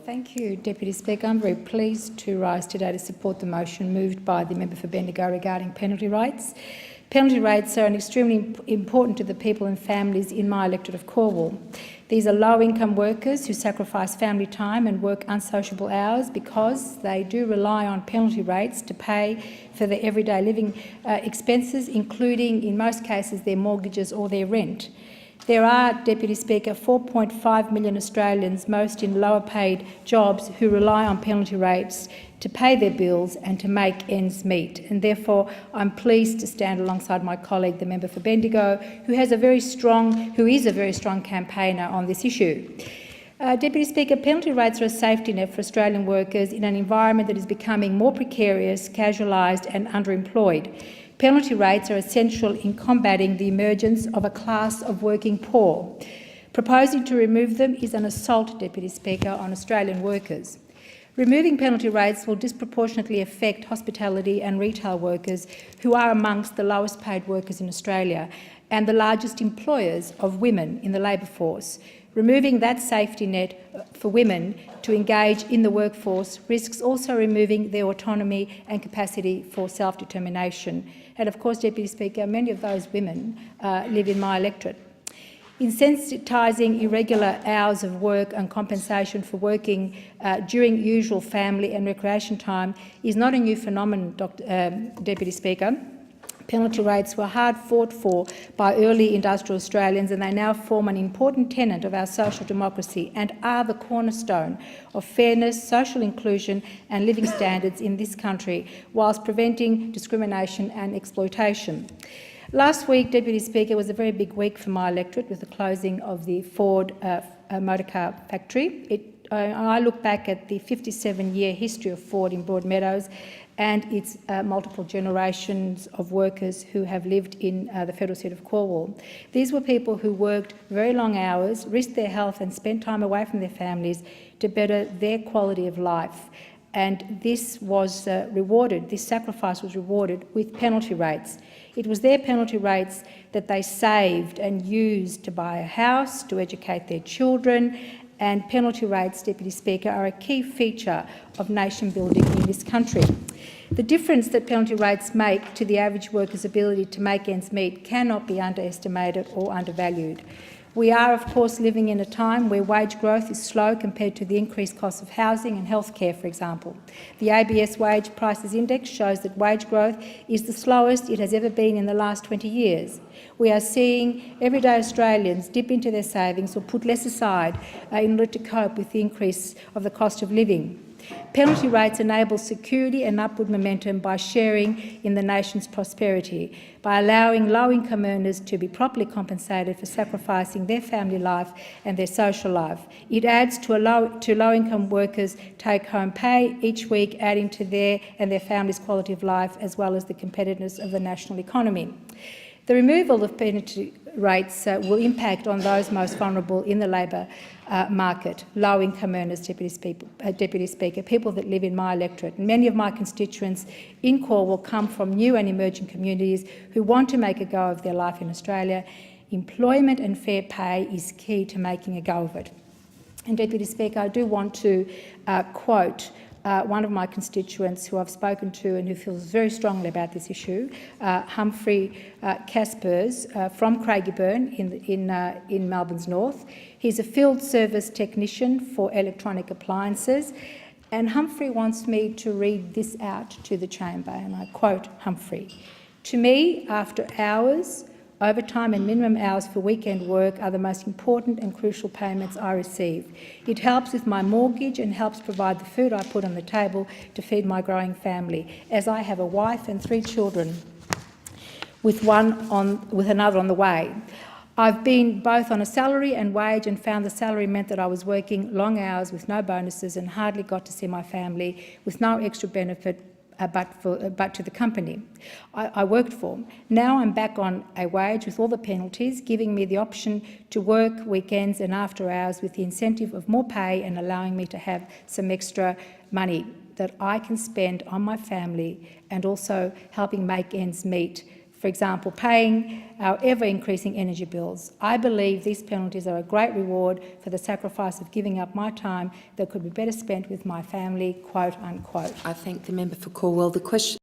Thank you, Deputy Speaker. I'm very pleased to rise today to support the motion moved by the member for Bendigo regarding penalty rates. Penalty rates are extremely important to the people and families in my electorate of Cornwall. These are low-income workers who sacrifice family time and work unsociable hours because they do rely on penalty rates to pay for their everyday living expenses, including, in most cases, their mortgages or their rent. There are, Deputy Speaker, 4.5 million Australians, most in lower paid jobs, who rely on penalty rates to pay their bills and to make ends meet. And therefore, I'm pleased to stand alongside my colleague, the member for Bendigo, who is a very strong campaigner on this issue. Deputy Speaker, penalty rates are a safety net for Australian workers in an environment that is becoming more precarious, casualised and underemployed. Penalty rates are essential in combating the emergence of a class of working poor. Proposing to remove them is an assault, Deputy Speaker, on Australian workers. Removing penalty rates will disproportionately affect hospitality and retail workers, who are amongst the lowest paid workers in Australia and the largest employers of women in the labour force. Removing that safety net for women to engage in the workforce risks also removing their autonomy and capacity for self-determination. And of course, Deputy Speaker, many of those women live in my electorate. Insensitising irregular hours of work and compensation for working during usual family and recreation time is not a new phenomenon, Deputy Speaker. Penalty rates were hard fought for by early industrial Australians, and they now form an important tenet of our social democracy and are the cornerstone of fairness, social inclusion and living standards in this country, whilst preventing discrimination and exploitation. Last week, Deputy Speaker, was a very big week for my electorate with the closing of the Ford motorcar factory. I look back at the 57-year history of Ford in Broadmeadows and its multiple generations of workers who have lived in the federal seat of Cornwall. These were people who worked very long hours, risked their health and spent time away from their families to better their quality of life. And this was rewarded, this sacrifice was rewarded with penalty rates. It was their penalty rates that they saved and used to buy a house, to educate their children, and penalty rates, Deputy Speaker, are a key feature of nation building in this country. The difference that penalty rates make to the average worker's ability to make ends meet cannot be underestimated or undervalued. We are, of course, living in a time where wage growth is slow compared to the increased costs of housing and healthcare, for example. The ABS Wage Prices Index shows that wage growth is the slowest it has ever been in the last 20 years. We are seeing everyday Australians dip into their savings or put less aside in order to cope with the increase of the cost of living. Penalty rates enable security and upward momentum by sharing in the nation's prosperity, by allowing low-income earners to be properly compensated for sacrificing their family life and their social life. It adds to low-income workers' take-home pay each week, adding to their and their families' quality of life as well as the competitiveness of the national economy. The removal of penalty rates will impact on those most vulnerable in the labour market, low-income earners, Deputy Speaker, people that live in my electorate. Many of my constituents in Cornwall come from new and emerging communities who want to make a go of their life in Australia. Employment and fair pay is key to making a go of it. And, Deputy Speaker, I do want to quote one of my constituents who I've spoken to and who feels very strongly about this issue, Humphrey Caspers from Craigieburn in Melbourne's north. He's a field service technician for electronic appliances, and Humphrey wants me to read this out to the chamber, and I quote Humphrey. "To me, after hours, overtime and minimum hours for weekend work are the most important and crucial payments I receive. It helps with my mortgage and helps provide the food I put on the table to feed my growing family, as I have a wife and 3 children, with another on the way. I've been both on a salary and wage and found the salary meant that I was working long hours with no bonuses and hardly got to see my family, with no extra benefit but to the company I worked for. Now I'm back on a wage with all the penalties, giving me the option to work weekends and after hours with the incentive of more pay and allowing me to have some extra money that I can spend on my family and also helping make ends meet For example, paying our ever-increasing energy bills. I believe these penalties are a great reward for the sacrifice of giving up my time that could be better spent with my family, quote unquote. I thank the member for Calwell. The question.